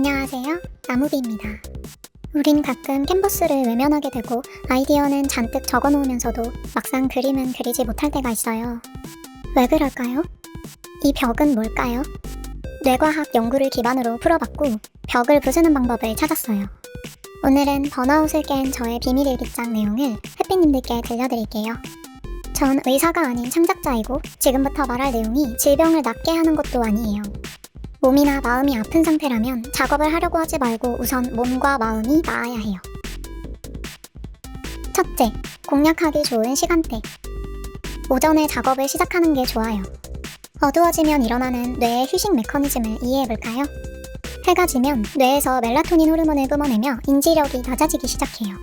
안녕하세요. 나무비입니다. 우린 가끔 캔버스를 외면하게 되고 아이디어는 잔뜩 적어놓으면서도 막상 그림은 그리지 못할 때가 있어요. 왜 그럴까요? 이 벽은 뭘까요? 뇌과학 연구를 기반으로 풀어봤고 벽을 부수는 방법을 찾았어요. 오늘은 번아웃을 깬 저의 비밀일기장 내용을 햇빛님들께 들려드릴게요. 전 의사가 아닌 창작자이고 지금부터 말할 내용이 질병을 낫게 하는 것도 아니에요. 몸이나 마음이 아픈 상태라면 작업을 하려고 하지 말고 우선 몸과 마음이 나아야 해요. 첫째, 공략하기 좋은 시간대. 오전에 작업을 시작하는 게 좋아요. 어두워지면 일어나는 뇌의 휴식 메커니즘을 이해해볼까요? 해가 지면 뇌에서 멜라토닌 호르몬을 뿜어내며 인지력이 낮아지기 시작해요.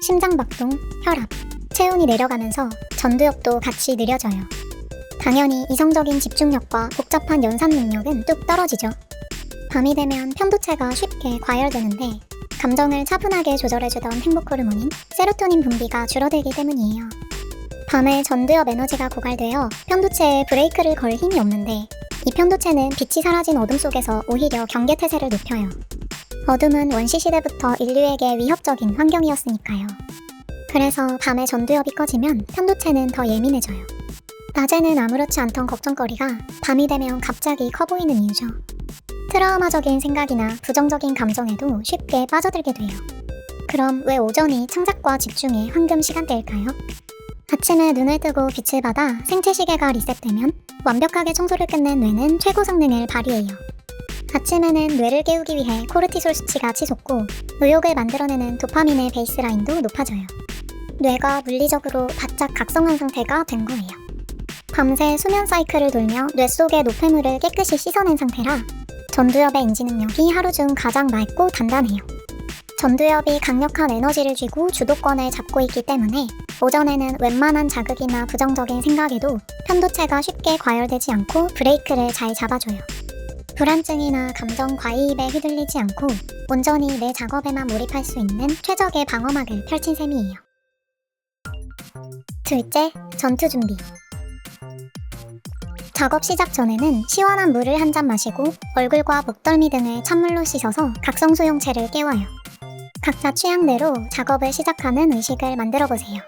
심장박동, 혈압, 체온이 내려가면서 전두엽도 같이 느려져요. 당연히 이성적인 집중력과 복잡한 연산 능력은 뚝 떨어지죠. 밤이 되면 편도체가 쉽게 과열되는데 감정을 차분하게 조절해주던 행복 호르몬인 세로토닌 분비가 줄어들기 때문이에요. 밤에 전두엽 에너지가 고갈되어 편도체에 브레이크를 걸 힘이 없는데 이 편도체는 빛이 사라진 어둠 속에서 오히려 경계태세를 높여요. 어둠은 원시시대부터 인류에게 위협적인 환경이었으니까요. 그래서 밤에 전두엽이 꺼지면 편도체는 더 예민해져요. 낮에는 아무렇지 않던 걱정거리가 밤이 되면 갑자기 커 보이는 이유죠. 트라우마적인 생각이나 부정적인 감정에도 쉽게 빠져들게 돼요. 그럼 왜 오전이 창작과 집중의 황금 시간대일까요? 아침에 눈을 뜨고 빛을 받아 생체 시계가 리셋되면 완벽하게 청소를 끝낸 뇌는 최고 성능을 발휘해요. 아침에는 뇌를 깨우기 위해 코르티솔 수치가 치솟고 의욕을 만들어내는 도파민의 베이스라인도 높아져요. 뇌가 물리적으로 바짝 각성한 상태가 된 거예요. 밤새 수면 사이클을 돌며 뇌 속의 노폐물을 깨끗이 씻어낸 상태라 전두엽의 인지 능력이 하루 중 가장 맑고 단단해요. 전두엽이 강력한 에너지를 쥐고 주도권을 잡고 있기 때문에 오전에는 웬만한 자극이나 부정적인 생각에도 편도체가 쉽게 과열되지 않고 브레이크를 잘 잡아줘요. 불안증이나 감정 과이입에 휘둘리지 않고 온전히 내 작업에만 몰입할 수 있는 최적의 방어막을 펼친 셈이에요. 둘째, 전투 준비. 작업 시작 전에는 시원한 물을 한 잔 마시고 얼굴과 목덜미 등을 찬물로 씻어서 각성수용체를 깨워요. 각자 취향대로 작업을 시작하는 의식을 만들어보세요.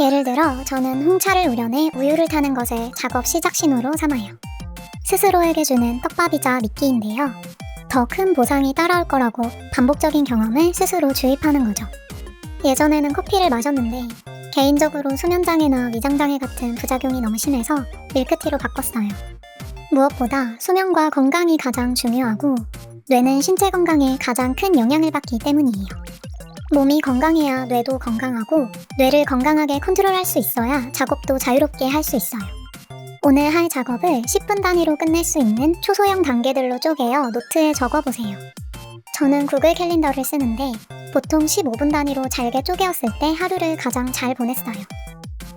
예를 들어 저는 홍차를 우려내 우유를 타는 것을 작업 시작 신호로 삼아요. 스스로에게 주는 떡밥이자 미끼인데요. 더 큰 보상이 따라올 거라고 반복적인 경험을 스스로 주입하는 거죠. 예전에는 커피를 마셨는데 개인적으로 수면장애나 위장장애 같은 부작용이 너무 심해서 밀크티로 바꿨어요. 무엇보다 수면과 건강이 가장 중요하고 뇌는 신체 건강에 가장 큰 영향을 받기 때문이에요. 몸이 건강해야 뇌도 건강하고 뇌를 건강하게 컨트롤할 수 있어야 작업도 자유롭게 할 수 있어요. 오늘 할 작업을 10분 단위로 끝낼 수 있는 초소형 단계들로 쪼개어 노트에 적어보세요. 저는 구글 캘린더를 쓰는데 보통 15분 단위로 잘게 쪼개었을 때 하루를 가장 잘 보냈어요.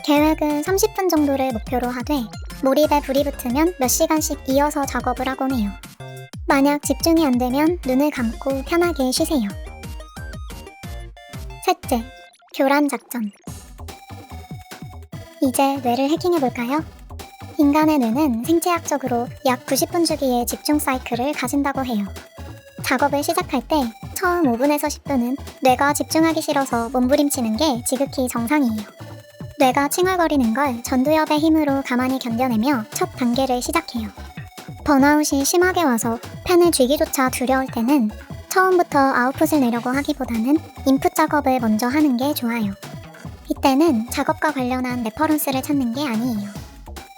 계획은 30분 정도를 목표로 하되 몰입에 불이 붙으면 몇 시간씩 이어서 작업을 하곤 해요. 만약 집중이 안 되면 눈을 감고 편하게 쉬세요. 셋째, 교란 작전. 이제 뇌를 해킹해볼까요? 인간의 뇌는 생체학적으로 약 90분 주기의 집중 사이클을 가진다고 해요. 작업을 시작할 때 처음 5분에서 10분은 뇌가 집중하기 싫어서 몸부림치는 게 지극히 정상이에요. 뇌가 칭얼거리는 걸 전두엽의 힘으로 가만히 견뎌내며 첫 단계를 시작해요. 번아웃이 심하게 와서 펜을 쥐기조차 두려울 때는 처음부터 아웃풋을 내려고 하기보다는 인풋 작업을 먼저 하는 게 좋아요. 이때는 작업과 관련한 레퍼런스를 찾는 게 아니에요.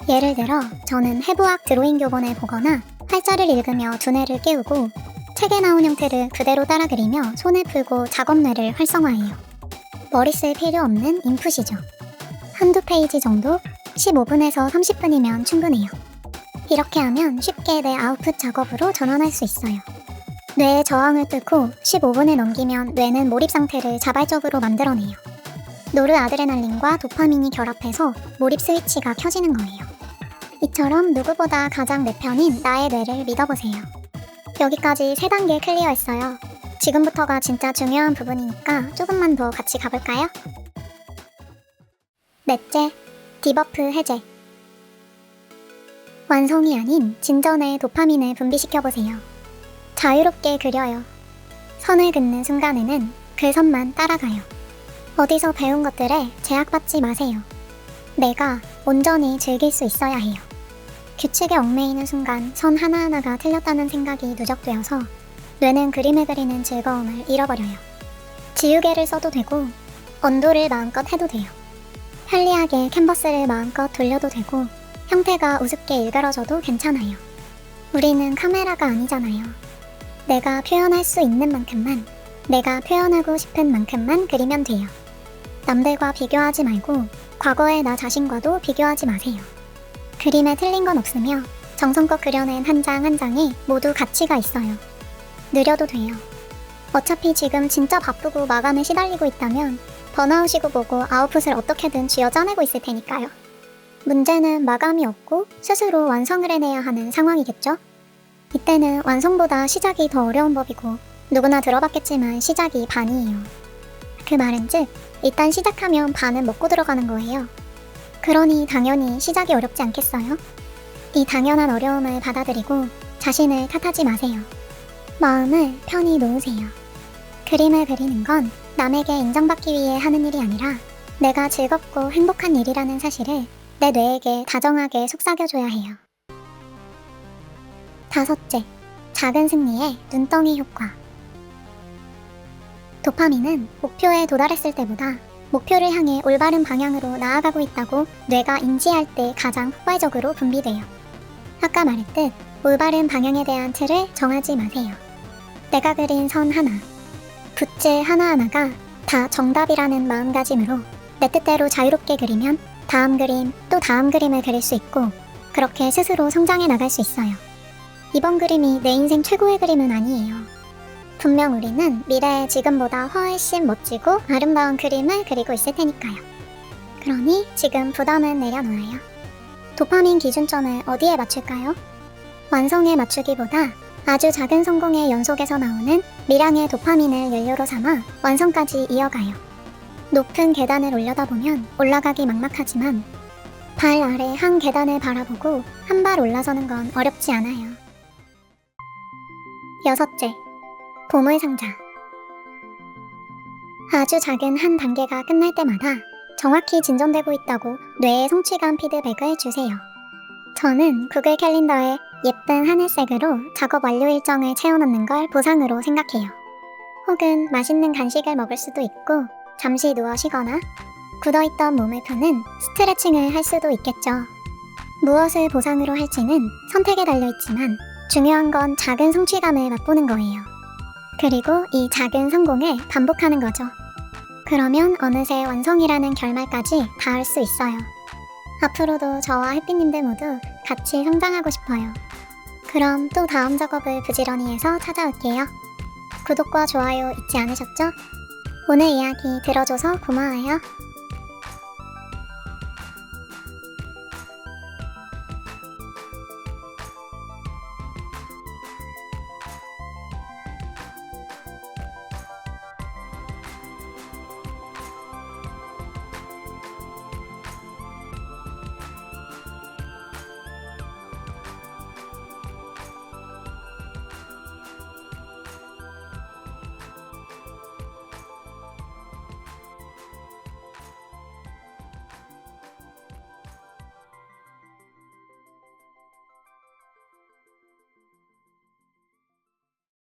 예를 들어 저는 해부학 드로잉 교본을 보거나 활자를 읽으며 두뇌를 깨우고 책에 나온 형태를 그대로 따라 그리며 손을 풀고 작업뇌를 활성화해요. 머리 쓸 필요 없는 인풋이죠. 한두 페이지 정도 15분에서 30분이면 충분해요. 이렇게 하면 쉽게 내 아웃풋 작업으로 전환할 수 있어요. 뇌의 저항을 뚫고 15분을 넘기면 뇌는 몰입 상태를 자발적으로 만들어내요. 노르아드레날린과 도파민이 결합해서 몰입 스위치가 켜지는 거예요. 이처럼 누구보다 가장 내 편인 나의 뇌를 믿어보세요. 여기까지 3단계 클리어했어요. 지금부터가 진짜 중요한 부분이니까 조금만 더 같이 가볼까요? 넷째, 디버프 해제. 완성이 아닌 진전에 도파민을 분비시켜보세요. 자유롭게 그려요. 선을 긋는 순간에는 그 선만 따라가요. 어디서 배운 것들에 제약받지 마세요. 내가 온전히 즐길 수 있어야 해요. 규칙에 얽매이는 순간 선 하나하나가 틀렸다는 생각이 누적되어서 뇌는 그림을 그리는 즐거움을 잃어버려요. 지우개를 써도 되고 언도를 마음껏 해도 돼요. 편리하게 캔버스를 마음껏 돌려도 되고 형태가 우습게 일그러져도 괜찮아요. 우리는 카메라가 아니잖아요. 내가 표현할 수 있는 만큼만, 내가 표현하고 싶은 만큼만 그리면 돼요. 남들과 비교하지 말고 과거의 나 자신과도 비교하지 마세요. 그림에 틀린 건 없으며 정성껏 그려낸 한 장 한 장이 모두 가치가 있어요. 느려도 돼요. 어차피 지금 진짜 바쁘고 마감에 시달리고 있다면 번아웃이고 뭐고 아웃풋을 어떻게든 쥐어짜내고 있을 테니까요. 문제는 마감이 없고 스스로 완성을 해내야 하는 상황이겠죠? 이때는 완성보다 시작이 더 어려운 법이고 누구나 들어봤겠지만 시작이 반이에요. 그 말은즉 일단 시작하면 반은 먹고 들어가는 거예요. 그러니 당연히 시작이 어렵지 않겠어요? 이 당연한 어려움을 받아들이고 자신을 탓하지 마세요. 마음을 편히 놓으세요. 그림을 그리는 건 남에게 인정받기 위해 하는 일이 아니라 내가 즐겁고 행복한 일이라는 사실을 내 뇌에게 다정하게 속삭여줘야 해요. 5째, 작은 승리의 눈덩이 효과. 도파민은 목표에 도달했을 때보다 목표를 향해 올바른 방향으로 나아가고 있다고 뇌가 인지할 때 가장 폭발적으로 분비돼요. 아까 말했듯 올바른 방향에 대한 틀을 정하지 마세요. 내가 그린 선 하나, 붓질 하나하나가 다 정답이라는 마음가짐으로 내 뜻대로 자유롭게 그리면 다음 그림, 또 다음 그림을 그릴 수 있고 그렇게 스스로 성장해 나갈 수 있어요. 이번 그림이 내 인생 최고의 그림은 아니에요. 분명 우리는 미래에 지금보다 훨씬 멋지고 아름다운 그림을 그리고 있을 테니까요. 그러니 지금 부담은 내려놓아요. 도파민 기준점을 어디에 맞출까요? 완성에 맞추기보다 아주 작은 성공의 연속에서 나오는 미량의 도파민을 연료로 삼아 완성까지 이어가요. 높은 계단을 올려다 보면 올라가기 막막하지만 발 아래 한 계단을 바라보고 한 발 올라서는 건 어렵지 않아요. 6째, 보물상자. 아주 작은 한 단계가 끝날 때마다 정확히 진전되고 있다고 뇌에 성취감 피드백을 주세요. 저는 구글 캘린더에 예쁜 하늘색으로 작업 완료 일정을 채워넣는 걸 보상으로 생각해요. 혹은 맛있는 간식을 먹을 수도 있고 잠시 누워 쉬거나 굳어있던 몸을 펴는 스트레칭을 할 수도 있겠죠. 무엇을 보상으로 할지는 선택에 달려있지만 중요한 건 작은 성취감을 맛보는 거예요. 그리고 이 작은 성공을 반복하는 거죠. 그러면 어느새 완성이라는 결말까지 닿을 수 있어요. 앞으로도 저와 햇빛님들 모두 같이 성장하고 싶어요. 그럼 또 다음 작업을 부지런히 해서 찾아올게요. 구독과 좋아요 잊지 않으셨죠? 오늘 이야기 들어줘서 고마워요.